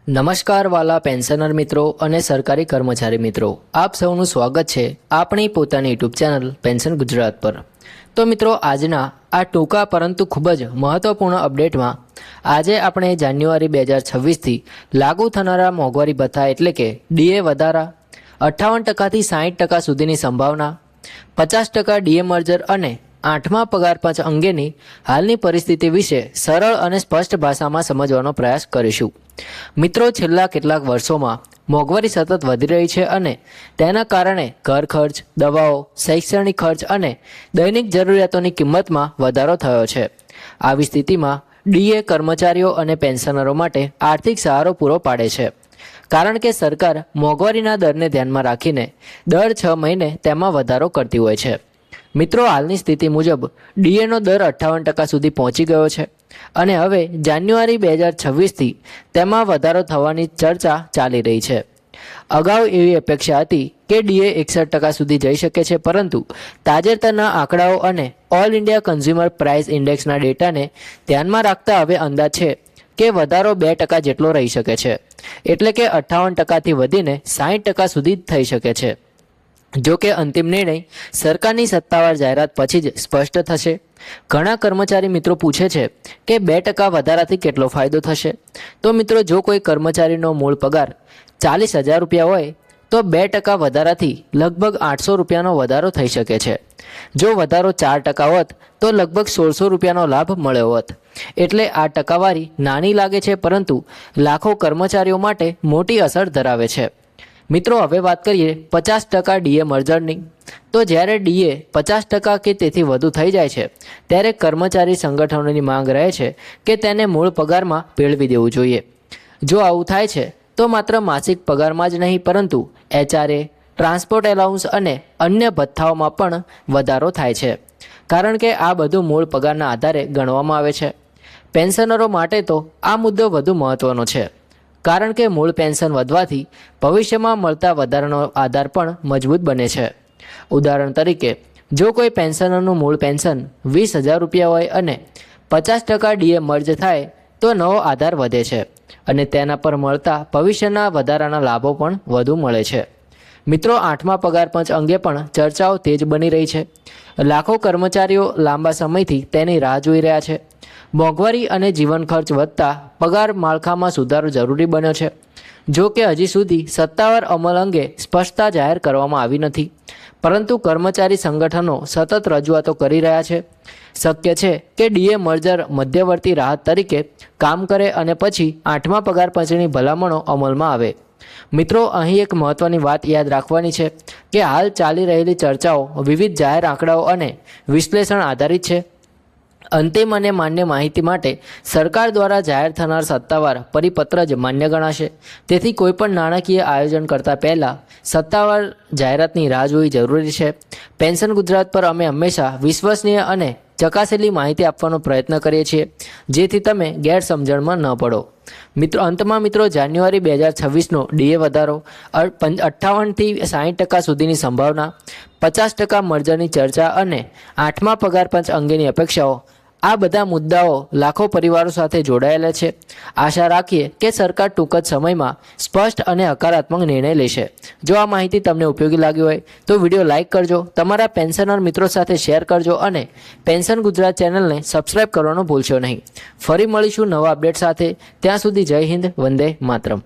નમસ્કાર વાલા પેન્શનર મિત્રો અને સરકારી કર્મચારી મિત્રો, આપ સૌનું સ્વાગત છે આપણી પોતાની યુટ્યુબ ચેનલ પેન્શન ગુજરાત પર। તો મિત્રો, આજના આ ટૂંકા પરંતુ ખૂબ જ મહત્વપૂર્ણ અપડેટમાં આજે આપણે જાન્યુઆરી 2026થી લાગુ થનારા મોંઘવારી ભથ્થા એટલે કે ડીએ વધારા, 58%થી 60% સુધીની સંભાવના, 50% ડીએ મર્જર અને 8મા પગાર પંચ અંગેની હાલની પરિસ્થિતિ વિશે સરળ અને સ્પષ્ટ ભાષામાં સમજવાનો પ્રયાસ કરીશું। મિત્રો, છેલ્લા કેટલાક વર્ષોમાં મોંઘવારી સતત વધી રહી છે અને તેના કારણે ઘર ખર્ચ, દવાઓ, શૈક્ષણિક ખર્ચ અને દૈનિક જરૂરિયાતોની કિંમતમાં વધારો થયો છે। આવી સ્થિતિમાં ડીએ કર્મચારીઓ અને પેન્શનરો માટે આર્થિક સહારો પૂરો પાડે છે, કારણ કે સરકાર મોંઘવારીના દરને ધ્યાનમાં રાખીને દર 6 મહિને તેમાં વધારો કરતી હોય છે। મિત્રો, હાલની સ્થિતિ મુજબ ડીએનો દર 58% સુધી પહોંચી ગયો છે અને હવે જાન્યુઆરી 2026થી તેમાં વધારો થવાની ચર્ચા ચાલી રહી છે। અગાઉ એવી અપેક્ષા હતી કે ડીએ 61% સુધી જઈ શકે છે, પરંતુ તાજેતરના આંકડાઓ અને ઓલ ઇન્ડિયા કન્ઝ્યુમર પ્રાઇસ ઇન્ડેક્સના ડેટાને ધ્યાનમાં રાખતા હવે અંદાજ છે કે વધારો 2% જેટલો રહી શકે છે, એટલે કે 58%થી વધીને 60% સુધી થઈ શકે છે। જો કે અંતિમ નિર્ણય સરકારની સત્તાવાર જાહેરાત પછી જ સ્પષ્ટ થશે। ઘણા કર્મચારી મિત્રો પૂછે છે કે 2% વધારાથી કેટલો ફાયદો થશે? તો મિત્રો, જો કોઈ કર્મચારીનો મૂળ પગાર 40,000 રૂપિયા હોય તો 2% વધારાથી લગભગ 800 રૂપિયાનો વધારો થઈ શકે છે। જો વધારો 4% હોત તો લગભગ 1600 રૂપિયાનો લાભ મળ્યો હોત। એટલે આ ટકાવારી નાની લાગે છે, પરંતુ લાખો કર્મચારીઓ માટે મોટી અસર ધરાવે છે। મિત્રો, હવે વાત કરીએ 50% ડીએ મર્જરની। તો જ્યારે ડીએ 50% કે તેથી વધુ થઈ જાય છે ત્યારે કર્મચારી સંગઠનોની માંગ રહે છે કે તેને મૂળ પગારમાં ભેળવી દેવું જોઈએ। જો આવું થાય છે તો માત્ર માસિક પગારમાં જ નહીં, પરંતુ એચઆરએ, ટ્રાન્સપોર્ટ એલાઉન્સ અને અન્ય ભથ્થાઓમાં પણ વધારો થાય છે, કારણ કે આ બધું મૂળ પગારના આધારે ગણવામાં આવે છે। પેન્શનરો માટે તો આ મુદ્દો વધુ મહત્વનો છે, કારણ કે મૂળ પેન્શન વધવાથી ભવિષ્યમાં મળતા વધારાનો આધાર પણ મજબૂત બને છે। ઉદાહરણ તરીકે, જો કોઈ પેન્શનરનું મૂળ પેન્શન 20,000 રૂપિયા હોય અને 50% ડીએ મર્જ થાય તો નવો આધાર વધે છે અને તેના પર મળતા ભવિષ્યના વધારાના લાભો પણ વધુ મળે છે। મિત્રો, 8મા પગાર પંચ અંગે પણ ચર્ચાઓ તેજ બની રહી છે। લાખો કર્મચારીઓ લાંબા સમયથી તેની રાહ જોઈ રહ્યા છે। મોંઘવારી અને જીવન ખર્ચ વધતા પગાર માળખામાં સુધારો જરૂરી બન્યો છે। જો કે હજી સુધી સત્તાવાર અમલ અંગે સ્પષ્ટતા જાહેર કરવામાં આવી નથી, પરંતુ કર્મચારી સંગઠનો સતત રજૂઆતો કરી રહ્યા છે। શક્ય છે કે ડીએ મર્જર મધ્યવર્તી રાહત તરીકે કામ કરે અને પછી 8મા પગાર પંચની ભલામણો અમલમાં આવે। મિત્રો, અહીં એક મહત્વની વાત યાદ રાખવાની છે કે હાલ ચાલી રહેલી ચર્ચાઓ વિવિધ જાહેર આંકડાઓ અને વિશ્લેષણ આધારિત છે। અંતિમ અને માન્ય માહિતી માટે સરકાર દ્વારા જાહેર થનાર સત્તાવાર પરિપત્ર જ માન્ય ગણાશે। તેથી કોઈપણ નાણાકીય આયોજન કરતા પહેલાં સત્તાવાર જાહેરાતની રાહ જોવી જરૂરી છે। પેન્શન ગુજરાત પર અમે હંમેશા વિશ્વસનીય અને ચકાસેલી માહિતી આપવાનો પ્રયત્ન કરીએ છીએ, જેથી તમે ગેરસમજણમાં ન પડો। અંતમાં મિત્રો, જાન્યુઆરી 2026નો ડીએ વધારો, 58થી 60% સુધીની સંભાવના, 50% મર્જરની ચર્ચા અને 8મા પગાર પંચ અંગેની અપેક્ષાઓ, આ બધા મુદ્દાઓ લાખો પરિવારો સાથે જોડાયેલા છે। આશા રાખીએ કે સરકાર ટૂંક જ સમયમાં સ્પષ્ટ અને હકારાત્મક નિર્ણય લેશે। જો આ માહિતી તમને ઉપયોગી લાગી હોય તો વિડીયો લાઇક કરજો, તમારા પેન્શનર મિત્રો સાથે શેર કરજો અને પેન્શન ગુજરાત ચેનલને સબસ્ક્રાઇબ કરવાનું ભૂલશો નહીં। ફરી મળીશું નવા અપડેટ સાથે। ત્યાં સુધી જય હિન્દ, વંદે માતરમ।